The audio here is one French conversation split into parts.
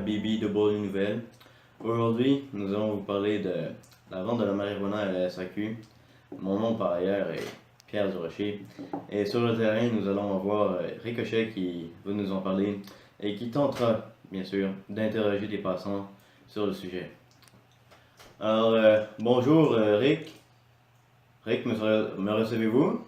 BBW Nouvelles. Aujourd'hui, nous allons vous parler de la vente de la marijuana à la SAQ. Mon nom par ailleurs est Pierre Durocher. Et sur le terrain, nous allons avoir Ricochet qui va nous en parler et qui tentera, bien sûr, d'interroger les passants sur le sujet. Alors, bonjour Rick. Rick, me recevez-vous?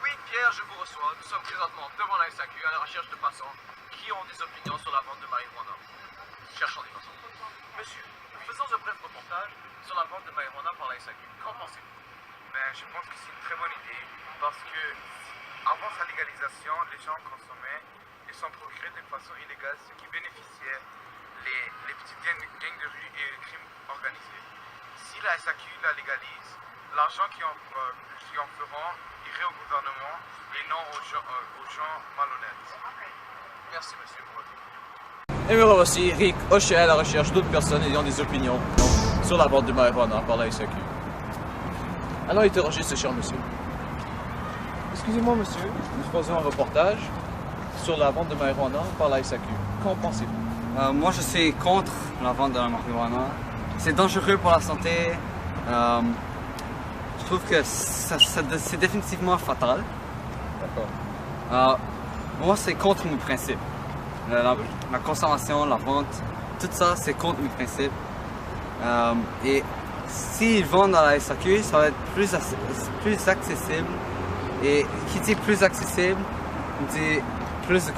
Oui, Pierre, je vous reçois. Nous sommes présentement devant la SAQ à la recherche de passants qui ont des opinions sur la vente de marijuana. Cherchons des passants. Monsieur, faisons un bref reportage sur la vente de marijuana par la SAQ. Qu'en pensez-vous? Je pense que c'est une très bonne idée parce que avant sa légalisation, les gens consommaient et s'en procuraient de façon illégale, ce qui bénéficiait les petites gangs de rue et le crime organisé. Si la SAQ la légalise, l'argent qui en feront irait au gouvernement et non aux gens malhonnêtes. Merci, monsieur. Et me revoici, Rick Hochet à la recherche d'autres personnes ayant des opinions sur la vente de marijuana par la SAQ. Allons interroger ce cher monsieur. Excusez-moi monsieur, nous faisons un reportage sur la vente de marijuana par la SAQ. Qu'en pensez-vous? Moi, je suis contre la vente de la marijuana. C'est dangereux pour la santé. Je trouve que c'est définitivement fatal. D'accord. Moi, c'est contre mes principes. La consommation, la vente, tout ça, c'est contre mes principes. Et s'ils vendent à la SAQ, ça va être plus accessible. Et qui dit plus accessible, dit plus de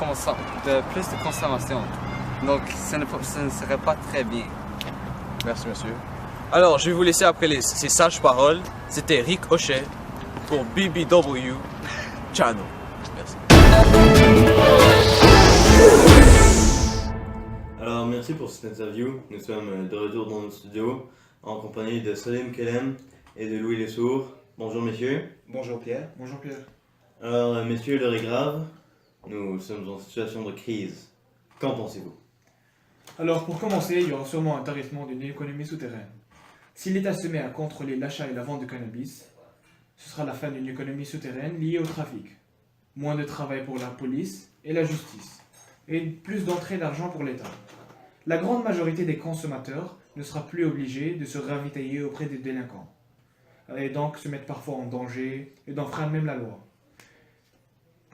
consommation. Donc, ce ne serait pas très bien. Merci monsieur. Alors, je vais vous laisser après ces sages paroles. C'était Rick Hochet pour BBW Channel. Merci. Alors, merci pour cette interview. Nous sommes de retour dans notre studio en compagnie de Salim Kelem et de Louis Lessour. Bonjour messieurs. Bonjour Pierre. Bonjour Pierre. Alors, messieurs, l'heure est grave. Nous sommes en situation de crise. Qu'en pensez-vous? Alors pour commencer, il y aura sûrement un tarissement d'une économie souterraine. Si l'État se met à contrôler l'achat et la vente de cannabis, ce sera la fin d'une économie souterraine liée au trafic. Moins de travail pour la police et la justice. Et plus d'entrées d'argent pour l'État. La grande majorité des consommateurs ne sera plus obligée de se ravitailler auprès des délinquants. Et donc se mettre parfois en danger et d'enfreindre même la loi.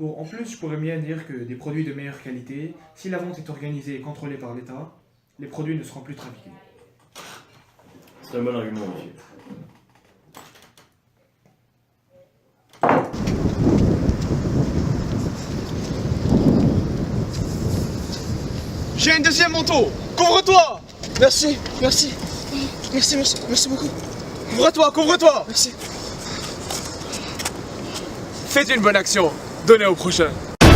En plus, je pourrais bien dire que des produits de meilleure qualité, si la vente est organisée et contrôlée par l'État, les produits ne seront plus trafiqués. C'est un bon argument, monsieur. J'ai un deuxième manteau. Couvre-toi. Merci, merci. Merci beaucoup. Couvre-toi. Merci. Faites une bonne action. Donnez au prochain. De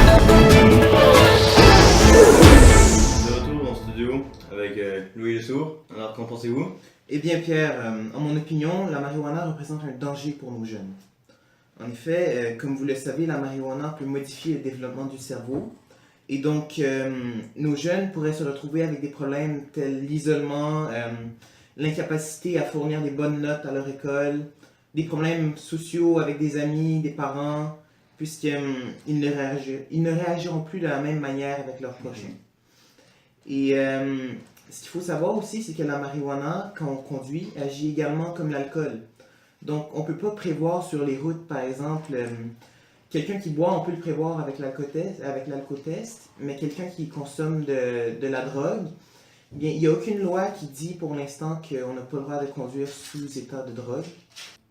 retour en studio avec Louis Lessour. Alors, qu'en pensez-vous? Eh bien Pierre, en mon opinion, la marijuana représente un danger pour nos jeunes. En effet, comme vous le savez, la marijuana peut modifier le développement du cerveau. Et donc, nos jeunes pourraient se retrouver avec des problèmes tels l'isolement, l'incapacité à fournir des bonnes notes à leur école, des problèmes sociaux avec des amis, des parents, puisqu'ils ne réagiront plus de la même manière avec leurs prochains. Et ce qu'il faut savoir aussi, c'est que la marijuana, quand on conduit, agit également comme l'alcool. Donc, on ne peut pas prévoir sur les routes, par exemple, quelqu'un qui boit, on peut le prévoir avec l'alcotest, mais quelqu'un qui consomme de la drogue, bien, il n'y a aucune loi qui dit pour l'instant qu'on n'a pas le droit de conduire sous état de drogue.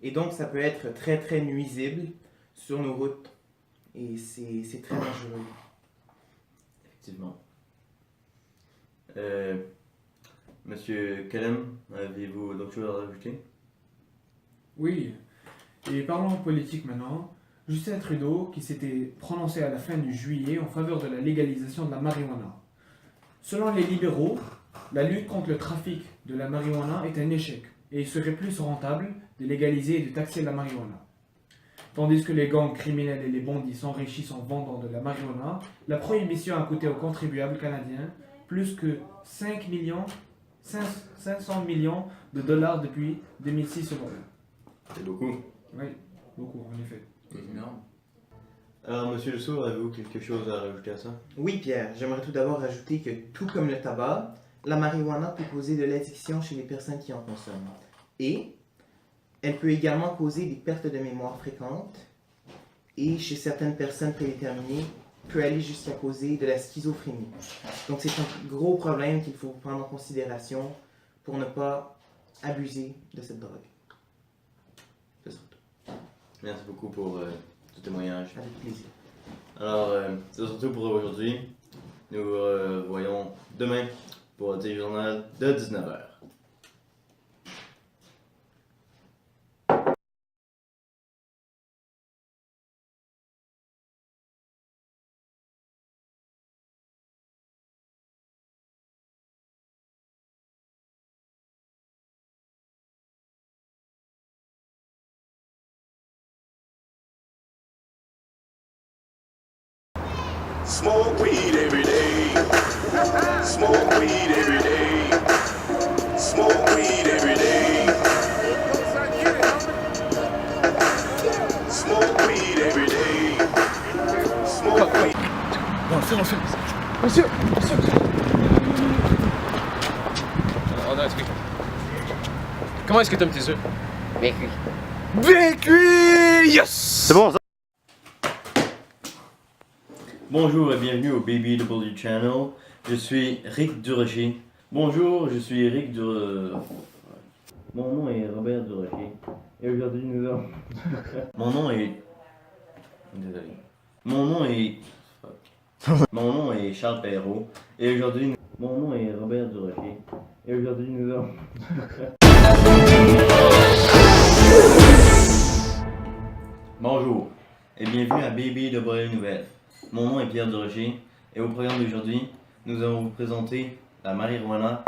Et donc, ça peut être très très nuisible sur nos routes. Et c'est très dangereux. Effectivement. Monsieur Kelem, avez-vous d'autres choses à rajouter? Oui, et parlons politique maintenant. Justin Trudeau, qui s'était prononcé à la fin du juillet en faveur de la légalisation de la marijuana. Selon les libéraux, la lutte contre le trafic de la marijuana est un échec et il serait plus rentable de légaliser et de taxer la marijuana. Tandis que les gangs criminels et les bandits s'enrichissent en vendant de la marijuana, la prohibition a coûté aux contribuables canadiens plus que 500 millions de dollars depuis 2006 selon eux. C'est beaucoup. Oui, beaucoup en effet. C'est énorme. Alors, monsieur Le Sourd, avez-vous quelque chose à rajouter à ça? Oui, Pierre, j'aimerais tout d'abord rajouter que tout comme le tabac, la marijuana peut causer de l'addiction chez les personnes qui en consomment. Et elle peut également causer des pertes de mémoire fréquentes et chez certaines personnes prédéterminées, peut aller jusqu'à causer de la schizophrénie. Donc c'est un gros problème qu'il faut prendre en considération pour ne pas abuser de cette drogue. C'est ça. Merci beaucoup pour ce témoignage. Avec plaisir. Alors, c'est surtout pour aujourd'hui. Nous voyons demain pour le téléjournal de 19h. Smoke weed every day. Smoke weed every day. Smoke weed every day. Smoke weed every day. Smoke weed. On a un truc. Comment est-ce que t'aimes tes œufs? Bien cuit. Bien cuit! Yes! C'est bon ça? Bonjour et bienvenue au BBW Channel. Je suis Rick Durocher. Bonjour, je suis Rick Durocher. Mon nom est Robert Durocher. Et aujourd'hui nous avons... Mon nom est... Désolé. Mon nom est... Mon nom est Charles Perrault. Et aujourd'hui... Mon nom est Robert Durocher. Et aujourd'hui nous avons... Bonjour et bienvenue à BBW Nouvelles. Mon nom est Pierre Durocher et au programme d'aujourd'hui, nous allons vous présenter la marijuana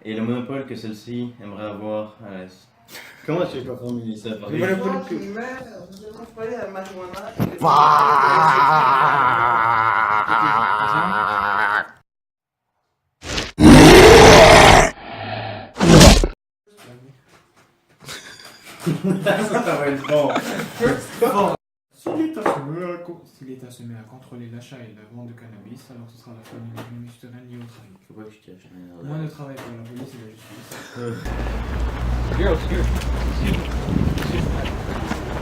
et le monopole que celle-ci aimerait avoir à l'Est. Comment est-ce que je dois formuler ça? Le monopole que... Nous allons parler de la marijuana et de... Ça va être bon. Si l'État se met à contrôler l'achat et la vente de cannabis, alors ce sera la fin d'une économie souterraine liée au trafic. Faut pas que je cache. Moins de travail pour la police et la justice.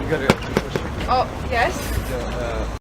You gotta go. Oh, yes.